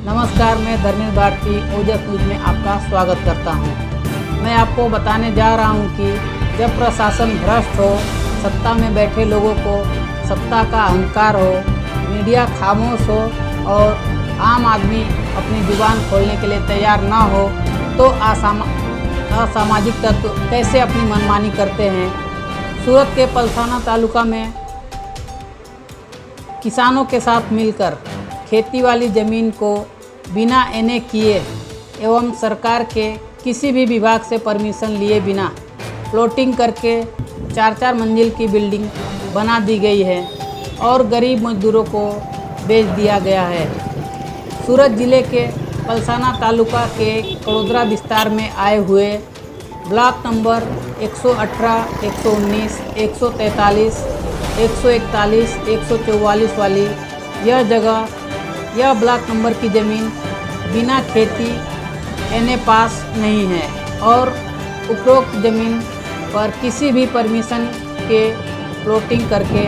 नमस्कार, मैं धर्मेंद्र भारती ओजस न्यूज में आपका स्वागत करता हूं। मैं आपको बताने जा रहा हूं कि जब प्रशासन भ्रष्ट हो, सत्ता में बैठे लोगों को सत्ता का अहंकार हो, मीडिया खामोश हो और आम आदमी अपनी जुबान खोलने के लिए तैयार ना हो, तो असामाजिक तत्व कैसे अपनी मनमानी करते हैं। सूरत के पलसाना तालुका में किसानों के साथ मिलकर खेती वाली ज़मीन को बिना एने किए एवं सरकार के किसी भी विभाग से परमिशन लिए बिना प्लॉटिंग करके 4-4 मंजिल की बिल्डिंग बना दी गई है और गरीब मजदूरों को बेच दिया गया है। सूरत ज़िले के पलसाना तालुका के कड़ोदरा विस्तार में आए हुए ब्लॉक नंबर 118, 119, 143, 141, 144 वाली यह ब्लॉक नंबर की ज़मीन बिना खेती एने पास नहीं है और उपरोक्त ज़मीन पर किसी भी परमिशन के प्लॉटिंग करके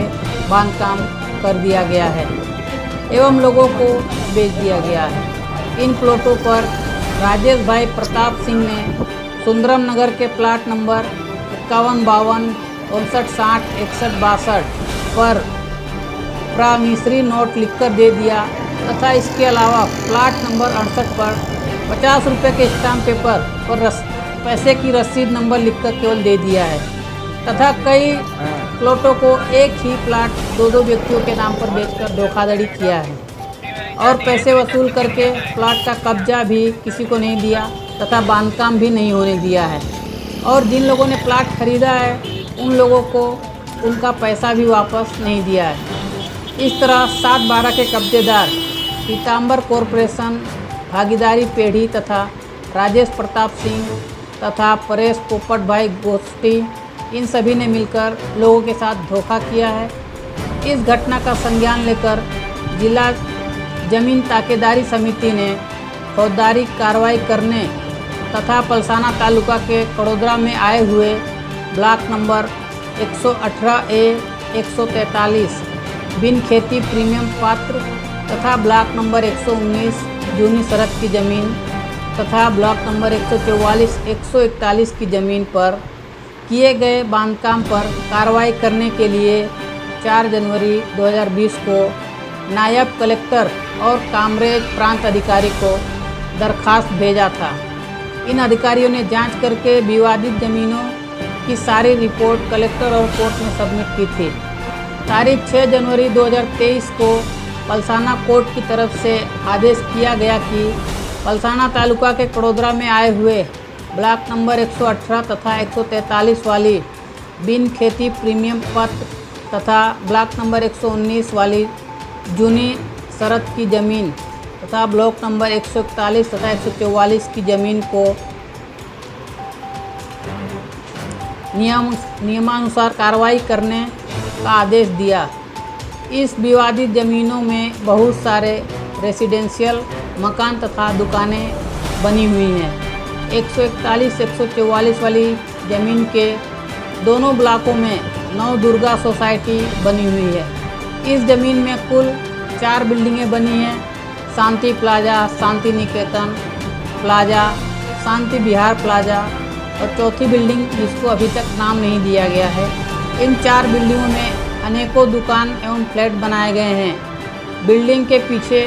बांधकाम कर दिया गया है एवं लोगों को बेच दिया गया है। इन प्लॉटों पर राजेश भाई प्रताप सिंह ने सुंदरम नगर के प्लाट नंबर 51, 52, 59, 60, 61, 62 पर प्रॉमिसरी नोट लिखकर दे दिया तथा इसके अलावा प्लाट नंबर 68 पर 50 रुपये के स्टाम्प पेपर पर पैसे की रसीद नंबर लिखकर केवल दे दिया है तथा कई प्लॉटों को एक ही प्लाट 2-2 व्यक्तियों के नाम पर बेचकर धोखाधड़ी किया है और पैसे वसूल करके प्लाट का कब्जा भी किसी को नहीं दिया तथा बांधकाम भी नहीं होने दिया है और जिन लोगों ने प्लाट खरीदा है उन लोगों को उनका पैसा भी वापस नहीं दिया है। इस तरह 7/12 के कब्जेदार पीताम्बर कॉरपोरेशन, भागीदारी पेढ़ी तथा राजेश प्रताप सिंह तथा परेश पोपट भाई गोष्ठी, इन सभी ने मिलकर लोगों के साथ धोखा किया है। इस घटना का संज्ञान लेकर जिला जमीन ताकेदारी समिति ने फौजदारी कार्रवाई करने तथा पलसाना तालुका के कड़ोदरा में आए हुए ब्लॉक नंबर 118A, 143 बिन खेती प्रीमियम पात्र तथा ब्लॉक नंबर 119 जूनी शरत की ज़मीन तथा ब्लॉक नंबर 144, 141 की ज़मीन पर किए गए बांधकाम पर कार्रवाई करने के लिए 4 जनवरी 2020 को नायब कलेक्टर और कामरेज प्रांत अधिकारी को दरखास्त भेजा था। इन अधिकारियों ने जांच करके विवादित ज़मीनों की सारी रिपोर्ट कलेक्टर और कोर्ट में सबमिट की थी। तारीख 6 जनवरी 2023 को पलसाना कोर्ट की तरफ से आदेश किया गया कि पलसाना तालुका के कड़ोदरा में आए हुए ब्लॉक नंबर 118 तथा 143 वाली बिन खेती प्रीमियम पत्र तथा ब्लॉक नंबर 119 वाली जूनी शरत की ज़मीन तथा ब्लॉक नंबर 141 तथा 144 की ज़मीन को नियमानुसार कार्रवाई करने का आदेश दिया। इस विवादित ज़मीनों में बहुत सारे रेसिडेंशियल मकान तथा दुकानें बनी हुई हैं। 141, 144 वाली ज़मीन के दोनों ब्लॉकों में नव दुर्गा सोसाइटी बनी हुई है। इस ज़मीन में कुल 4 बिल्डिंगें बनी हैं: शांति प्लाजा, शांति निकेतन प्लाजा, शांति विहार प्लाजा और चौथी बिल्डिंग जिसको अभी तक नाम नहीं दिया गया है। इन 4 बिल्डिंगों में अनेकों दुकान एवं फ्लैट बनाए गए हैं। बिल्डिंग के पीछे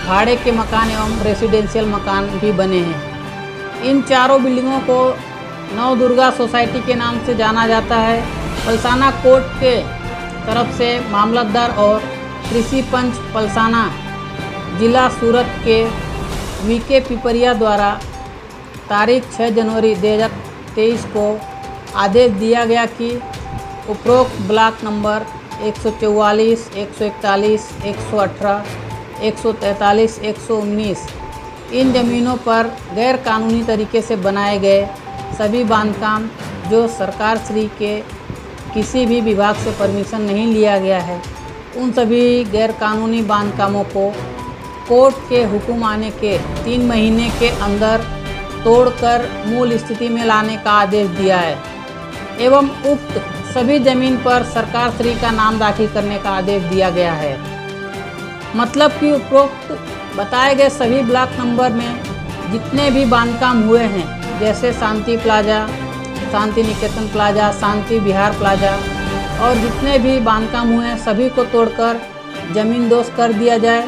भाड़े के मकान एवं रेसिडेंशियल मकान भी बने हैं। इन चारों बिल्डिंगों को नव दुर्गा सोसाइटी के नाम से जाना जाता है। पलसाना कोर्ट के तरफ से मामलतदार और कृषि पंच पलसाना जिला सूरत के वीके पिपरिया द्वारा तारीख 6 जनवरी 2023 को आदेश दिया गया कि उपरोक्त ब्लॉक नंबर 144, 141, 118, 143, 119 इन ज़मीनों पर गैर कानूनी तरीके से बनाए गए सभी बांधकाम जो सरकार श्री के किसी भी विभाग से परमिशन नहीं लिया गया है, उन सभी गैर कानूनी बांधकामों को कोर्ट के हुक्म आने के 3 महीने के अंदर तोड़कर मूल स्थिति में लाने का आदेश दिया है एवं उक्त सभी ज़मीन पर सरकार श्री का नाम दाखिल करने का आदेश दिया गया है। मतलब कि उपरोक्त बताए गए सभी ब्लॉक नंबर में जितने भी बांधकाम हुए हैं, जैसे शांति प्लाजा, शांति निकेतन प्लाजा, शांति विहार प्लाजा और जितने भी बांधकाम हुए हैं सभी को तोड़कर जमीन दोस्त कर दिया जाए।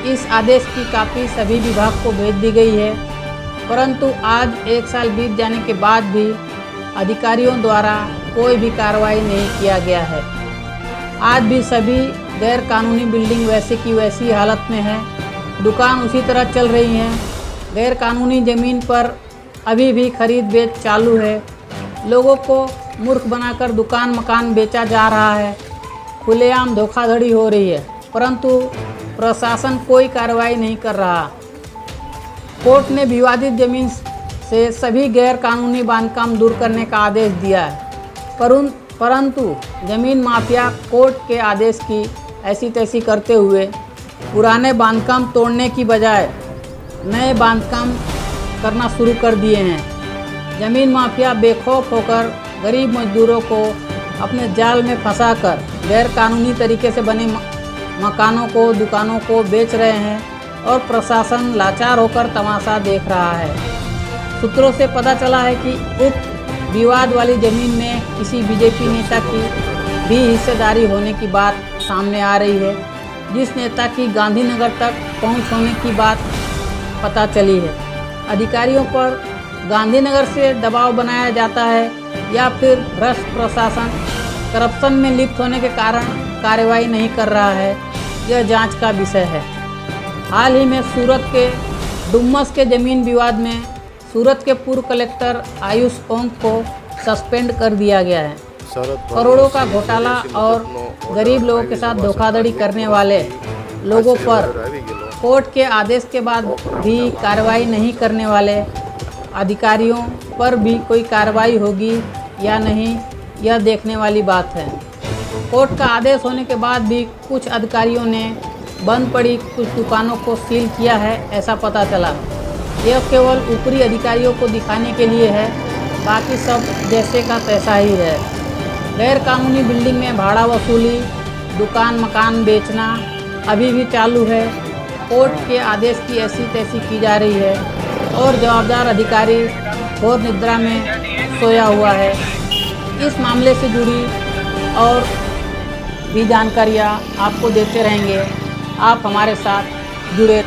इस आदेश की कापी सभी विभाग को भेज दी गई है, परंतु आज 1 साल बीत जाने के बाद भी अधिकारियों द्वारा कोई भी कार्रवाई नहीं किया गया है। आज भी सभी गैर कानूनी बिल्डिंग वैसे की वैसी हालत में है, दुकान उसी तरह चल रही हैं, गैर कानूनी ज़मीन पर अभी भी खरीद बेच चालू है, लोगों को मूर्ख बनाकर दुकान मकान बेचा जा रहा है, खुलेआम धोखाधड़ी हो रही है, परंतु प्रशासन कोई कार्रवाई नहीं कर रहा। कोर्ट ने विवादित जमीन से सभी गैर कानूनी बांधकाम दूर करने का आदेश दिया है, परंतु जमीन माफिया कोर्ट के आदेश की ऐसी तैसी करते हुए पुराने बांधकाम तोड़ने की बजाय नए बांधकाम करना शुरू कर दिए हैं। जमीन माफिया बेखौफ होकर गरीब मजदूरों को अपने जाल में फंसाकर गैर कानूनी तरीके से बने मकानों को, दुकानों को बेच रहे हैं और प्रशासन लाचार होकर तमाशा देख रहा है। सूत्रों से पता चला है कि उक्त विवाद वाली ज़मीन में किसी बीजेपी नेता की भी हिस्सेदारी होने की बात सामने आ रही है, जिस नेता की गांधीनगर तक पहुंच होने की बात पता चली है। अधिकारियों पर गांधीनगर से दबाव बनाया जाता है या फिर भ्रष्ट प्रशासन करप्शन में लिप्त होने के कारण कार्रवाई नहीं कर रहा है, यह जांच का विषय है। हाल ही में सूरत के डुमस के ज़मीन विवाद में सूरत के पूर्व कलेक्टर आयुष ओंग को सस्पेंड कर दिया गया है। करोड़ों का घोटाला और गरीब लोगों के साथ धोखाधड़ी करने वाले लोगों पर कोर्ट के आदेश के बाद भी कार्रवाई नहीं करने वाले अधिकारियों पर भी कोई कार्रवाई होगी या नहीं, यह देखने वाली बात है। कोर्ट का आदेश होने के बाद भी कुछ अधिकारियों ने बंद पड़ी कुछ दुकानों को सील किया है, ऐसा पता चला। यह केवल ऊपरी अधिकारियों को दिखाने के लिए है, बाकी सब जैसे का तैसा ही है। गैर कानूनी बिल्डिंग में भाड़ा वसूली, दुकान मकान बेचना अभी भी चालू है। कोर्ट के आदेश की ऐसी तैसी की जा रही है और जवाबदार अधिकारी घोर निद्रा में सोया हुआ है। इस मामले से जुड़ी और भी जानकारियाँ आपको देते रहेंगे, आप हमारे साथ जुड़े